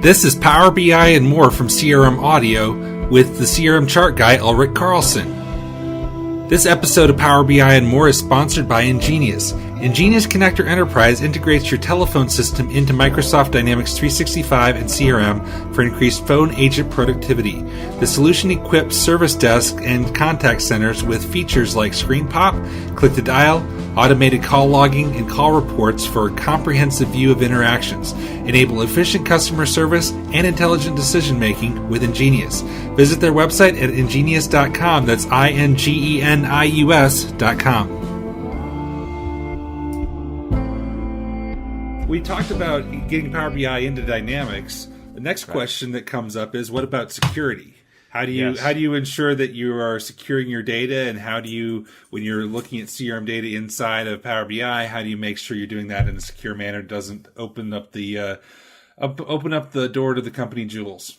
This is Power BI and more from CRM Audio with the CRM chart guy Ulrich Carlson. This episode of Power BI and more is sponsored by Ingenious. Ingenious Connector Enterprise integrates your telephone system into Microsoft Dynamics 365 and CRM for increased phone agent productivity. The solution equips service desk and contact centers with features like screen pop, click to dial, automated call logging, and call reports for a comprehensive view of interactions. Enable efficient customer service and intelligent decision making with Ingenious. Visit their website at ingenious.com. That's INGENIUS.com. We talked about getting Power BI into Dynamics. The next question that comes up is, what about security? How do you ensure that you are securing your data, and how do you, when you're looking at CRM data inside of Power BI, how do you make sure you're doing that in a secure manner? Doesn't open up the door to the company jewels?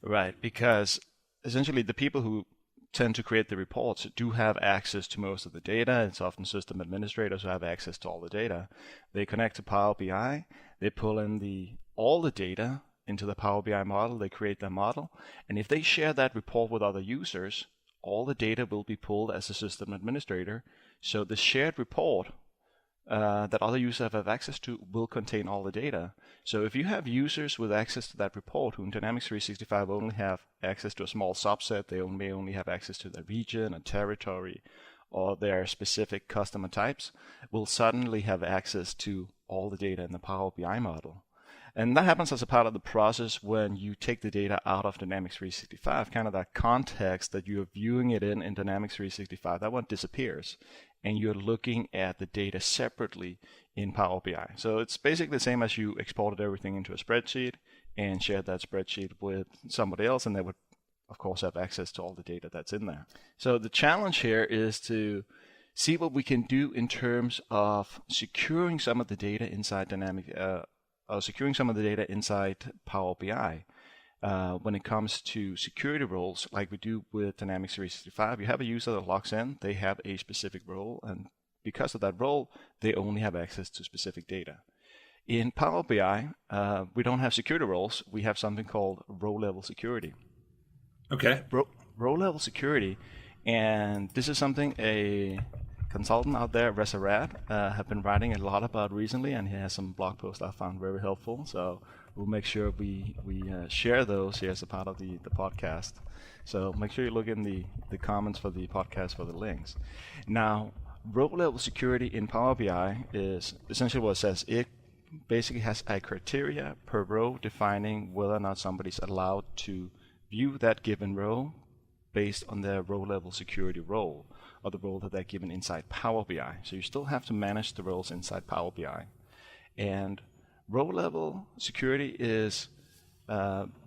Right, because essentially the people who tend to create the reports do have access to most of the data. It's often system administrators who have access to all the data. They connect to Power BI, they pull in all the data into the Power BI model, they create their model, and if they share that report with other users, all the data will be pulled as a system administrator. So the shared report that other users have access to will contain all the data. So if you have users with access to that report who in Dynamics 365 only have access to a small subset, they may only have access to the region, a territory, or their specific customer types, will suddenly have access to all the data in the Power BI model. And that happens as a part of the process when you take the data out of Dynamics 365, kind of that context that you're viewing it in Dynamics 365, that one disappears. And you're looking at the data separately in Power BI. So it's basically the same as you exported everything into a spreadsheet and shared that spreadsheet with somebody else, and they would, of course, have access to all the data that's in there. So the challenge here is to see what we can do in terms of securing some of the data inside Power BI. When it comes to security roles, like we do with Dynamics 365, you have a user that logs in, they have a specific role, and because of that role, they only have access to specific data. In Power BI, we don't have security roles, we have something called row-level security. Okay. Row-level security, and this is something a consultant out there, Reza Rad, have been writing a lot about recently, and he has some blog posts I found very helpful. So we'll make sure we share those here as a part of the podcast. So make sure you look in the comments for the podcast for the links. Now, row-level security in Power BI is essentially what it says. It basically has a criteria per row defining whether or not somebody's allowed to view that given row based on their row-level security role, or the role that they're given inside Power BI. So you still have to manage the roles inside Power BI. And row-level security is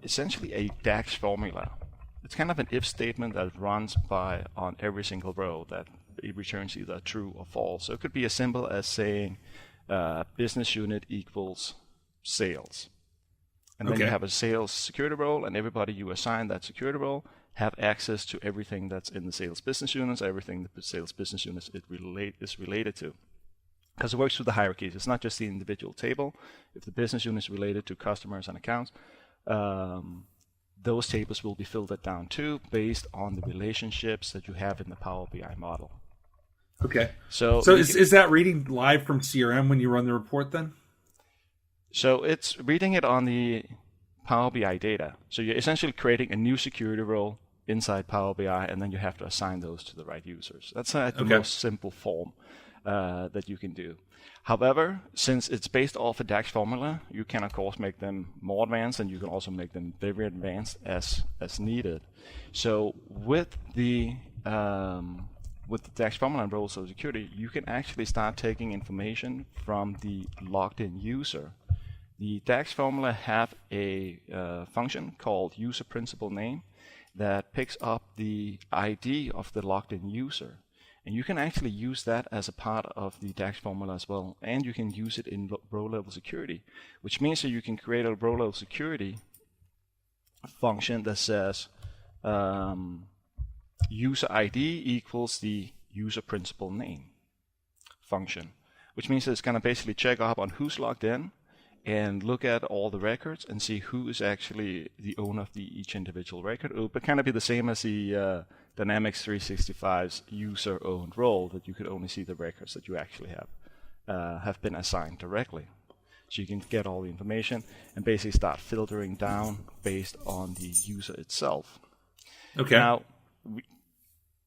essentially a DAX formula. It's kind of an if statement that runs on every single row that it returns either true or false. So it could be as simple as saying business unit equals sales. And then you have a sales security role, and everybody you assign that security role have access to everything that's in the sales business units, everything the sales business units is related to. Because it works through the hierarchies. It's not just the individual table. If the business unit is related to customers and accounts, those tables will be filtered down too based on the relationships that you have in the Power BI model. Okay. So is that reading live from CRM when you run the report then? So it's reading it on the Power BI data. So you're essentially creating a new security role inside Power BI, and then you have to assign those to the right users. That's the most simple form that you can do. However, since it's based off a DAX formula, you can of course make them more advanced, and you can also make them very advanced as needed. So with the DAX formula and roles of security, you can actually start taking information from the logged-in user. The DAX formula have a function called user principal name that picks up the ID of the logged-in user. And you can actually use that as a part of the DAX formula as well. And you can use it in row-level security, which means that you can create a row-level security function that says user ID equals the user principal name function, which means that it's going to basically check up on who's logged in, and look at all the records and see who is actually the owner of each individual record. It would kind of be the same as the Dynamics 365's user-owned role, that you could only see the records that you actually have been assigned directly. So you can get all the information and basically start filtering down based on the user itself. Okay. Now,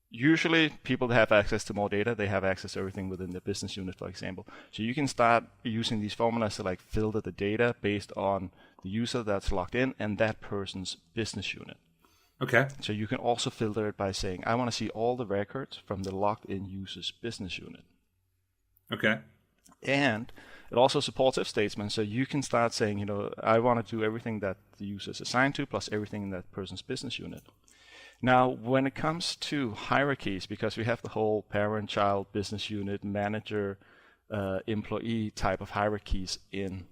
usually people that have access to more data, they have access to everything within the business unit, for example. So you can start using these formulas to filter the data based on the user that's logged in and that person's business unit. Okay. So you can also filter it by saying, I want to see all the records from the logged in user's business unit. Okay. And it also supports if statements, so you can start saying, I want to do everything that the user is assigned to plus everything in that person's business unit. Now, when it comes to hierarchies, because we have the whole parent, child, business unit, manager, employee type of hierarchies in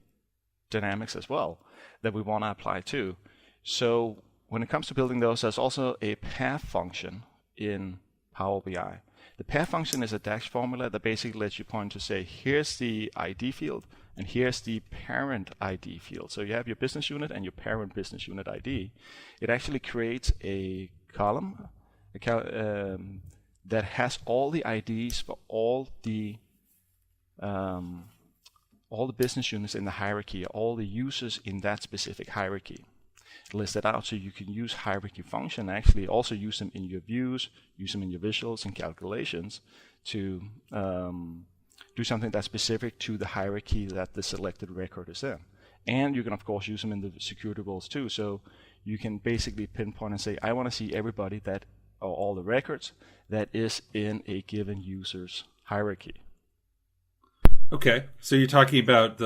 Dynamics as well that we want to apply to. So when it comes to building those, there's also a path function in Power BI. The path function is a DAX formula that basically lets you point to say, here's the ID field, and here's the parent ID field. So you have your business unit and your parent business unit ID. It actually creates a column that has all the IDs for all the business units in the hierarchy, all the users in that specific hierarchy. Listed out, so you can use hierarchy function, actually also use them in your views, use them in your visuals and calculations to do something that's specific to the hierarchy that the selected record is in. And you can of course use them in the security roles too, so you can basically pinpoint and say, I want to see everybody or all the records that is in a given user's hierarchy. Okay, so you're talking about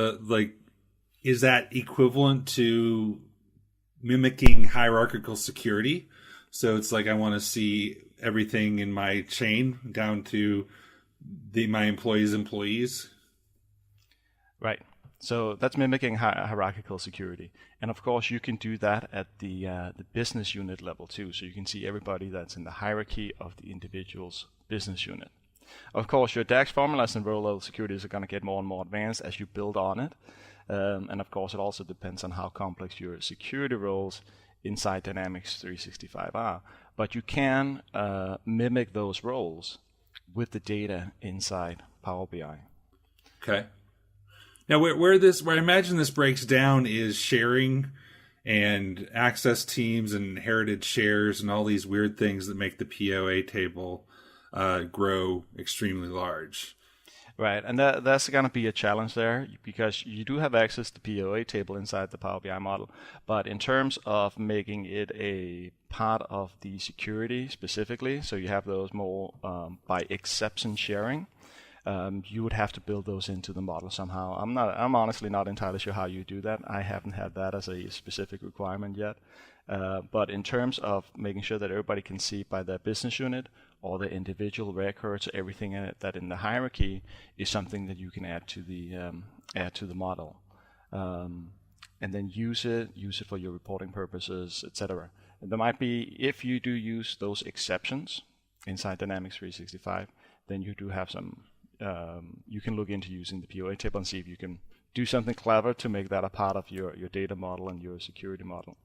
is that equivalent to mimicking hierarchical security? So it's I want to see everything in my chain down to my employees. Right. So that's mimicking hierarchical security. And of course, you can do that at the business unit level too. So you can see everybody that's in the hierarchy of the individual's business unit. Of course, your DAX formulas and Rowlevel securities are going to get more and more advanced as you build on it. And of course, it also depends on how complex your security roles inside Dynamics 365 are. But you can mimic those roles with the data inside Power BI. Okay. Now, where I imagine this breaks down is sharing and access teams and inherited shares and all these weird things that make the POA table grow extremely large. Right, and that's going to be a challenge there because you do have access to POA table inside the Power BI model, but in terms of making it a part of the security specifically, so you have those more by exception sharing, you would have to build those into the model somehow. I'm honestly not entirely sure how you do that. I haven't had that as a specific requirement yet. But in terms of making sure that everybody can see by their business unit or the individual records, everything in it, that in the hierarchy is something that you can add to the model, and then use it for your reporting purposes, etc. There might be, if you do use those exceptions inside Dynamics 365, then you do have some. You can look into using the POA table and see if you can do something clever to make that a part of your data model and your security model.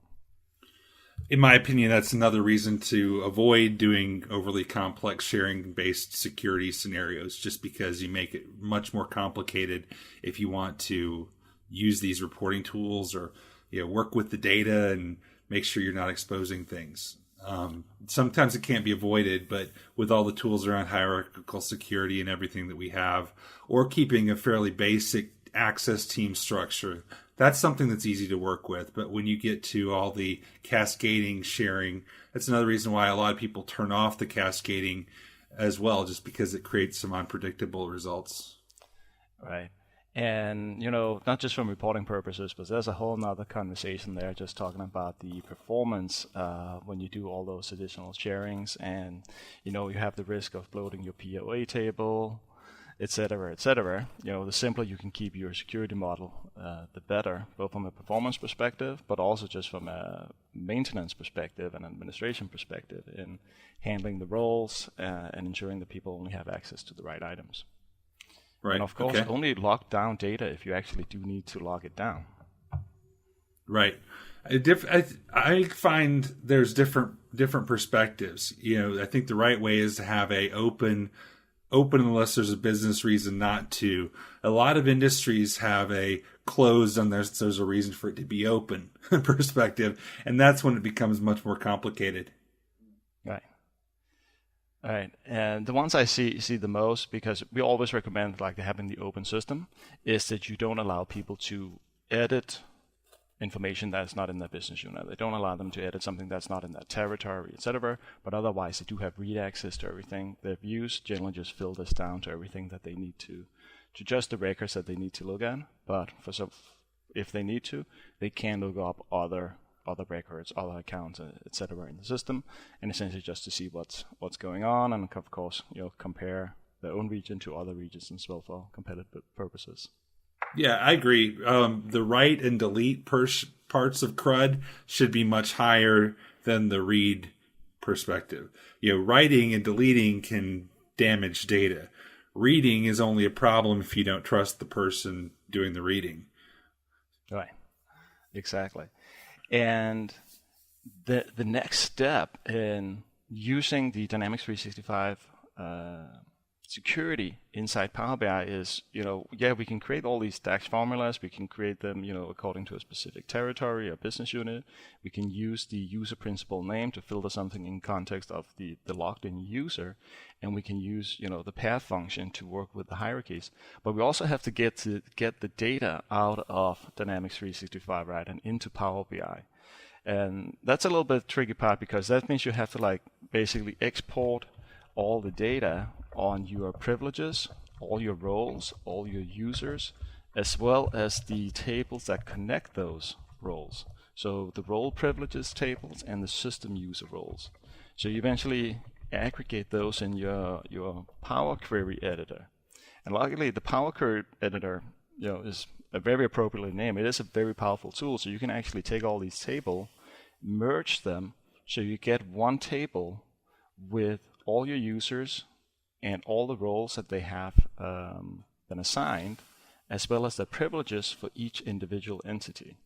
In my opinion, that's another reason to avoid doing overly complex sharing-based security scenarios, just because you make it much more complicated if you want to use these reporting tools or work with the data and make sure you're not exposing things. Sometimes it can't be avoided, but with all the tools around hierarchical security and everything that we have, or keeping a fairly basic access team structure, that's something that's easy to work with. But when you get to all the cascading sharing, that's another reason why a lot of people turn off the cascading as well, just because it creates some unpredictable results. Right. And, not just from reporting purposes, but there's a whole nother conversation there just talking about the performance when you do all those additional sharings. And, you have the risk of bloating your POA table, et cetera, et cetera. The simpler you can keep your security model, the better, both from a performance perspective, but also just from a maintenance perspective and administration perspective in handling the roles and ensuring that people only have access to the right items. Right. And of course, Okay. only lock down data if you actually do need to lock it down. Right. I find there's different perspectives. I think the right way is to have a open unless there's a business reason not to. A lot of industries have a closed unless there's a reason for it to be open perspective, and that's when it becomes much more complicated. Right. All right. And the ones I see the most, because we always recommend like having the open system, is that you don't allow people to edit information that's not in their business unit. They don't allow them to edit something that's not in their territory, etc. But otherwise, they do have read access to everything. Their views generally just filters down to everything that they need to just the records that they need to look at. But if they need to, they can look up other records, other accounts, etc. in the system, and essentially just to see what's going on, and of course, compare their own region to other regions as well for competitive purposes. Yeah, I agree. The write and delete parts of CRUD should be much higher than the read perspective. Writing and deleting can damage data. Reading is only a problem if you don't trust the person doing the reading. Right. Exactly. And the next step in using the Dynamics 365 security inside Power BI is, we can create all these DAX formulas. We can create them, according to a specific territory or business unit. We can use the user principal name to filter something in context of the logged in user. And we can use, the path function to work with the hierarchies. But we also have to get the data out of Dynamics 365, right, and into Power BI. And that's a little bit tricky part, because that means you have to basically export all the data on your privileges, all your roles, all your users, as well as the tables that connect those roles. So the role privileges tables and the system user roles. So you eventually aggregate those in your Power Query editor. And luckily, the Power Query editor, is a very appropriately named. It is a very powerful tool. So you can actually take all these tables, merge them, so you get one table with all your users and all the roles that they have been assigned, as well as the privileges for each individual entity.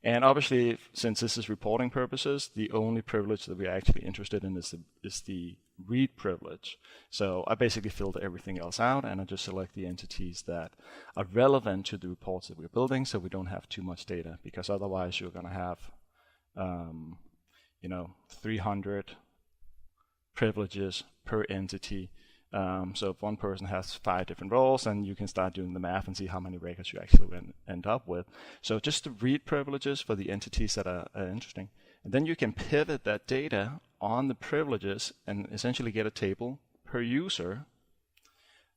And obviously, since this is reporting purposes, the only privilege that we're actually interested in is the read privilege. So I basically filter everything else out, and I just select the entities that are relevant to the reports that we're building, so we don't have too much data, because otherwise you're going to have 300 privileges per entity. So if one person has 5 different roles, then you can start doing the math and see how many records you actually end up with. So just the read privileges for the entities that are interesting. And then you can pivot that data on the privileges and essentially get a table per user,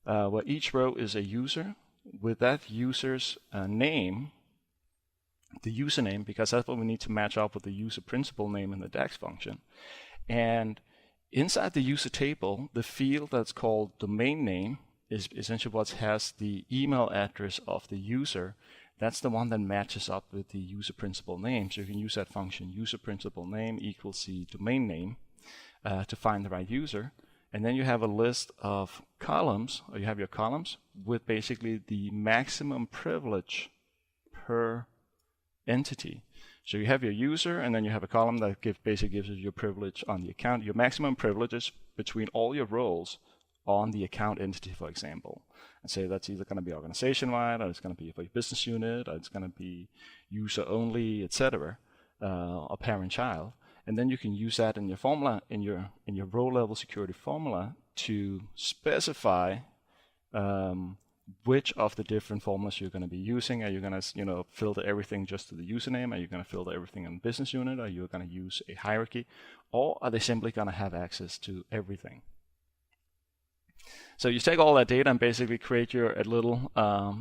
where each row is a user with that user's name, the username, because that's what we need to match up with the user principal name in the DAX function. And inside the user table, the field that's called domain name is essentially what has the email address of the user. That's the one that matches up with the user principal name. So you can use that function user principal name equals the domain name to find the right user. And then you have a list of columns, or you have your columns with basically the maximum privilege per entity. So you have your user, and then you have a column that basically gives you your privilege on the account, your maximum privileges between all your roles on the account entity, for example. And say that's either going to be organization-wide, or it's going to be for your business unit, or it's going to be user-only, etc., or parent-child. And then you can use that in your formula, in your row-level security formula, to specify which of the different formulas you're going to be using. Are you going to filter everything just to the username? Are you going to filter everything in business unit? Are you going to use a hierarchy? Or are they simply going to have access to everything? So you take all that data and basically create a little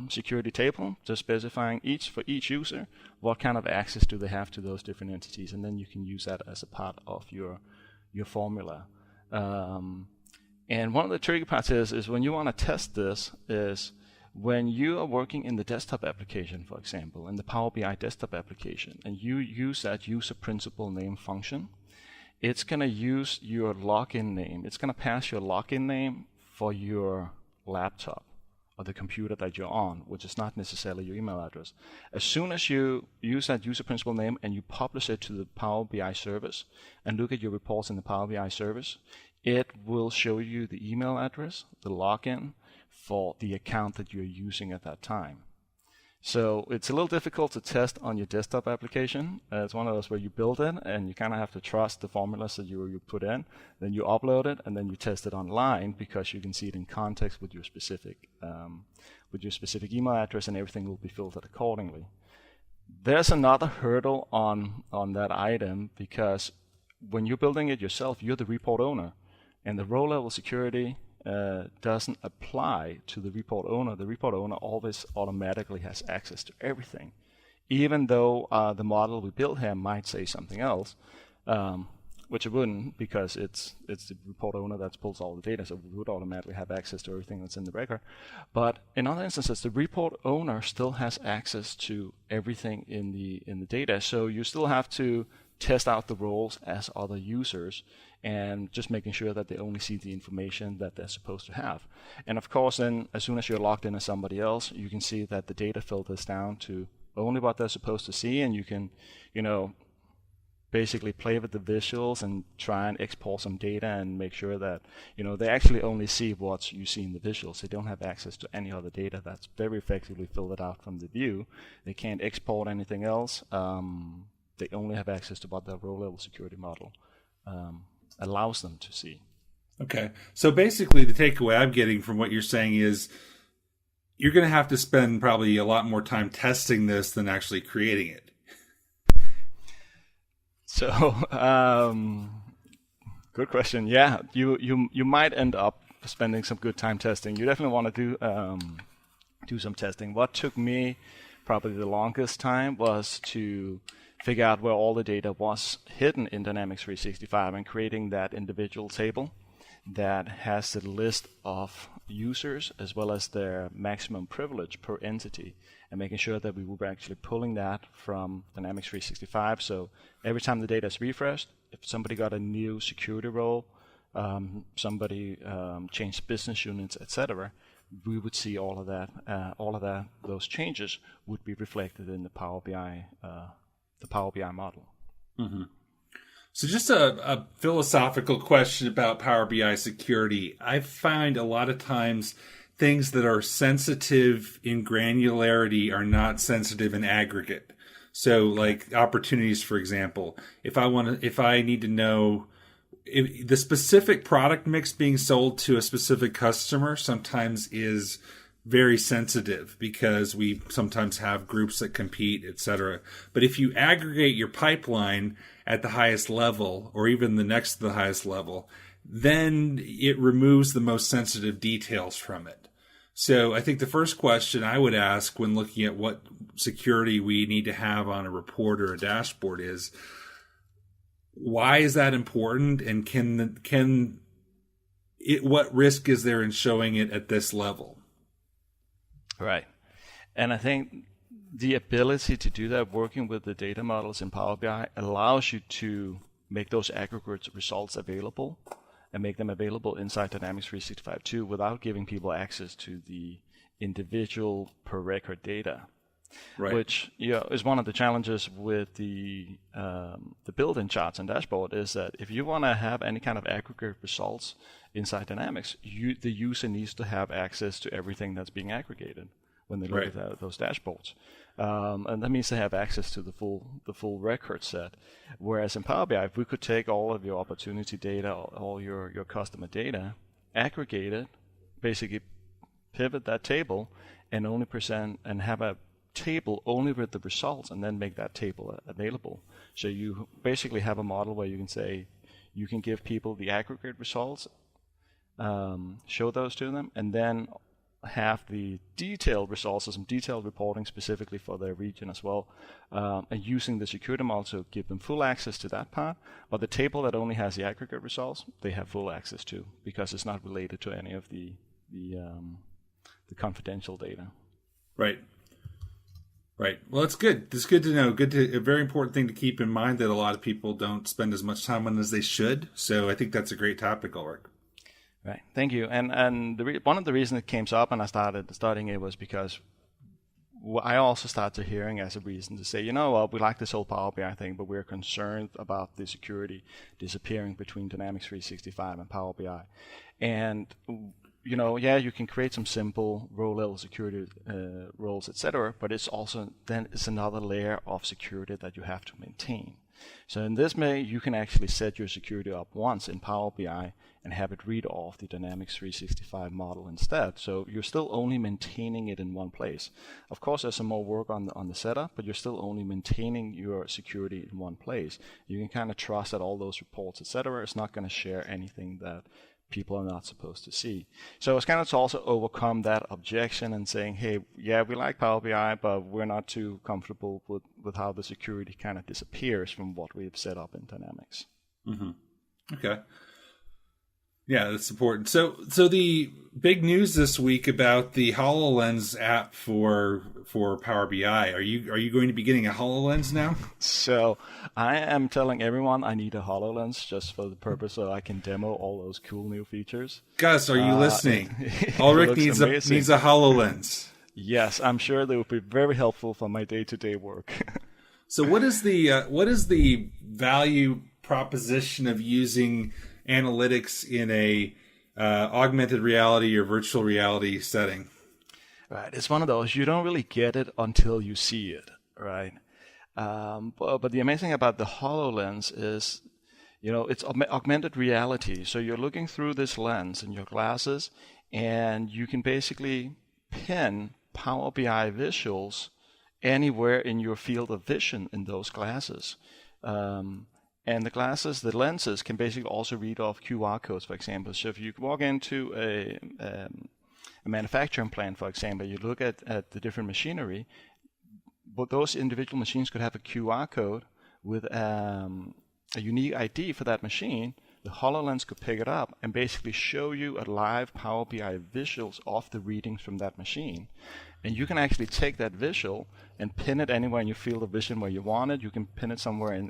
security table, just specifying for each user what kind of access do they have to those different entities, and then you can use that as a part of your formula. And one of the tricky parts is when you want to test this is when you are working in the desktop application, for example, in the Power BI desktop application, and you use that user principal name function, it's going to use your login name. It's going to pass your login name for your laptop the computer that you're on, which is not necessarily your email address. As soon as you use that user principal name and you publish it to the Power BI service and look at your reports in the Power BI service, it will show you the email address, the login for the account that you're using at that time. So it's a little difficult to test on your desktop application. It's one of those where you build it and you kind of have to trust the formulas that you put in. Then you upload it and then you test it online because you can see it in context with your specific email address, and everything will be filtered accordingly. There's another hurdle on that item, because when you're building it yourself, you're the report owner, and the row-level security doesn't apply to the report owner. The report owner always automatically has access to everything, even though the model we built here might say something else, which it wouldn't, because it's the report owner that pulls all the data, so we would automatically have access to everything that's in the record. But in other instances, the report owner still has access to everything in the data, so you still have to test out the roles as other users, and just making sure that they only see the information that they're supposed to have. And of course, then as soon as you're logged in as somebody else, you can see that the data filters down to only what they're supposed to see, and you can, basically play with the visuals and try and export some data and make sure that, they actually only see what you see in the visuals. They don't have access to any other data. That's very effectively filtered out from the view. They can't export anything else. They only have access to what the row-level security model allows them to see. Okay. So basically the takeaway I'm getting from what you're saying is you're going to have to spend probably a lot more time testing this than actually creating it. So, good question. Yeah, you might end up spending some good time testing. You definitely want to do some testing. What took me probably the longest time was to figure out where all the data was hidden in Dynamics 365 and creating that individual table that has the list of users as well as their maximum privilege per entity, and making sure that we were actually pulling that from Dynamics 365. So every time the data is refreshed, if somebody got a new security role, somebody changed business units, etc., we would see all of that. Those changes would be reflected in the Power BI model. Mm-hmm. So just a philosophical question about Power BI security. I find a lot of times things that are sensitive in granularity are not sensitive in aggregate. So like opportunities, for example, if I need to know if the specific product mix being sold to a specific customer sometimes is very sensitive because we sometimes have groups that compete, etc. But if you aggregate your pipeline at the highest level or even the next to the highest level, then it removes the most sensitive details from it. So I think the first question I would ask when looking at what security we need to have on a report or a dashboard is, why is that important, and what risk is there in showing it at this level? Right. And I think the ability to do that working with the data models in Power BI allows you to make those aggregate results available and make them available inside Dynamics 365 too, without giving people access to the individual per record data. Right. Which is one of the challenges with the built-in charts and dashboard, is that if you want to have any kind of aggregate results inside Dynamics, the user needs to have access to everything that's being aggregated when they look at those dashboards, and that means they have access to the full record set. Whereas in Power BI, if we could take all of your opportunity data, all your customer data, aggregate it, basically pivot that table, and only present and have a table only with the results, and then make that table available. So you basically have a model where you can say you can give people the aggregate results, show those to them, and then have the detailed results or some detailed reporting specifically for their region as well, and using the security model to give them full access to that part. But the table that only has the aggregate results, they have full access to, because it's not related to any of the confidential data. Right. Right. Well, it's good. It's good to know. A very important thing to keep in mind that a lot of people don't spend as much time on as they should. So I think that's a great topic, Ulrich. Right. Thank you. And one of the reasons it came up and I started studying it was because I also started hearing as a reason to say, we like this whole Power BI thing, but we're concerned about the security disappearing between Dynamics 365 and Power BI. And you can create some simple row-level security roles, etc., but it's another layer of security that you have to maintain. So in this way, you can actually set your security up once in Power BI and have it read off the Dynamics 365 model instead. So you're still only maintaining it in one place. Of course, there's some more work on the setup, but you're still only maintaining your security in one place. You can kind of trust that all those reports, etc., is not going to share anything that people are not supposed to see. So it's kind of to also overcome that objection and saying, hey, yeah, we like Power BI, but we're not too comfortable with how the security kind of disappears from what we've set up in Dynamics. Mm-hmm. Okay. Yeah, that's important. So the big news this week about the HoloLens app for Power BI. Are you going to be getting a HoloLens now? So I am telling everyone I need a HoloLens just for the purpose so I can demo all those cool new features. Gus, are you listening? Ulrich needs a HoloLens. Yes, I'm sure they would be very helpful for my day-to-day work. So what is the value proposition of using analytics in a augmented reality or virtual reality setting? Right, it's one of those, you don't really get it until you see it, right? But the amazing about the HoloLens is, it's augmented reality. So you're looking through this lens in your glasses, and you can basically pin Power BI visuals anywhere in your field of vision in those glasses. And the lenses can basically also read off QR codes, for example. So if you walk into a manufacturing plant, for example, you look at the different machinery, but those individual machines could have a QR code with a unique ID for that machine. The HoloLens could pick it up and basically show you a live Power BI visuals of the readings from that machine. And you can actually take that visual and pin it anywhere in your field of vision where you want it. You can pin it somewhere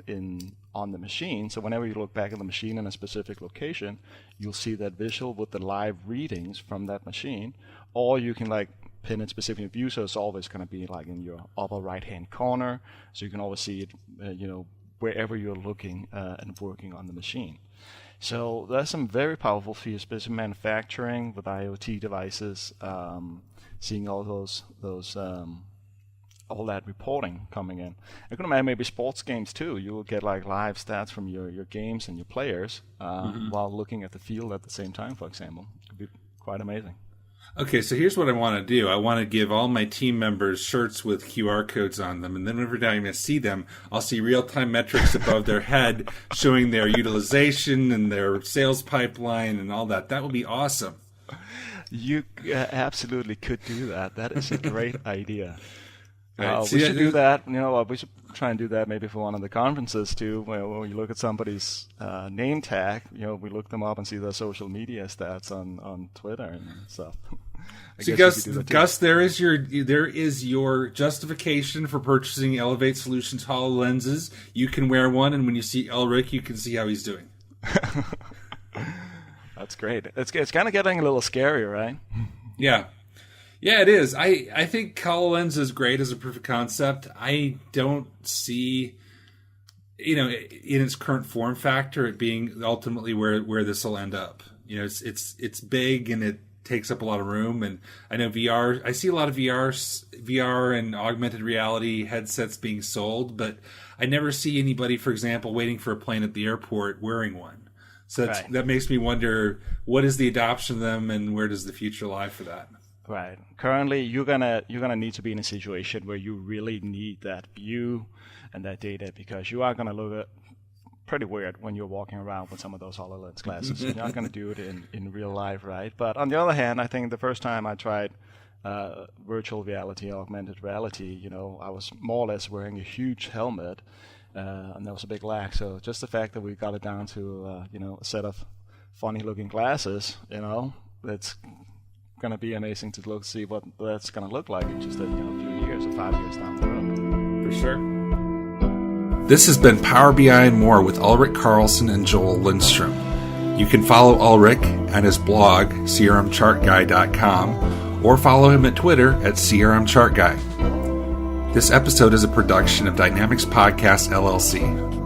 on the machine. So whenever you look back at the machine in a specific location, you'll see that visual with the live readings from that machine. Or you can pin it specifically in view, so it's always going to be in your upper right-hand corner. So you can always see it, wherever you're looking and working on the machine. So there's some very powerful features, especially manufacturing with IoT devices, seeing all those all that reporting coming in. I can imagine maybe sports games too. You will get live stats from your games and your players while looking at the field at the same time, for example. It could be quite amazing. Okay, so here's what I want to do. I want to give all my team members shirts with QR codes on them, and then every time I see them, I'll see real-time metrics above their head showing their utilization and their sales pipeline and all that. That would be awesome. You absolutely could do that. That is a great idea. Right. We should do that. We should try and do that maybe for one of the conferences too. When you look at somebody's name tag, we look them up and see their social media stats on Twitter and stuff. So Gus, there is your justification for purchasing Elevate Solutions HoloLenses. You can wear one, and when you see Ulrich, you can see how he's doing. That's great. It's kind of getting a little scary, right? Yeah. Yeah, it is. I think HoloLens is great as a proof of concept. I don't see, in its current form factor, it being ultimately where this will end up. It's big and it takes up a lot of room. And I know VR. I see a lot of VR and augmented reality headsets being sold, but I never see anybody, for example, waiting for a plane at the airport wearing one. So that makes me wonder, what is the adoption of them, and where does the future lie for that? Right. Currently, you're gonna need to be in a situation where you really need that view and that data, because you are gonna look pretty weird when you're walking around with some of those HoloLens glasses. You're not gonna do it in real life, right? But on the other hand, I think the first time I tried virtual reality, augmented reality, I was more or less wearing a huge helmet, and there was a big lag. So just the fact that we got it down to a set of funny-looking glasses, it's going to be amazing to see what that's going to look like in just a few years or 5 years down the road. For sure. This has been Power BI and More with Ulrich Carlson and Joel Lindstrom. You can follow Ulrich at his blog, crmchartguy.com, or follow him at Twitter at crmchartguy. This episode is a production of Dynamics Podcast, LLC.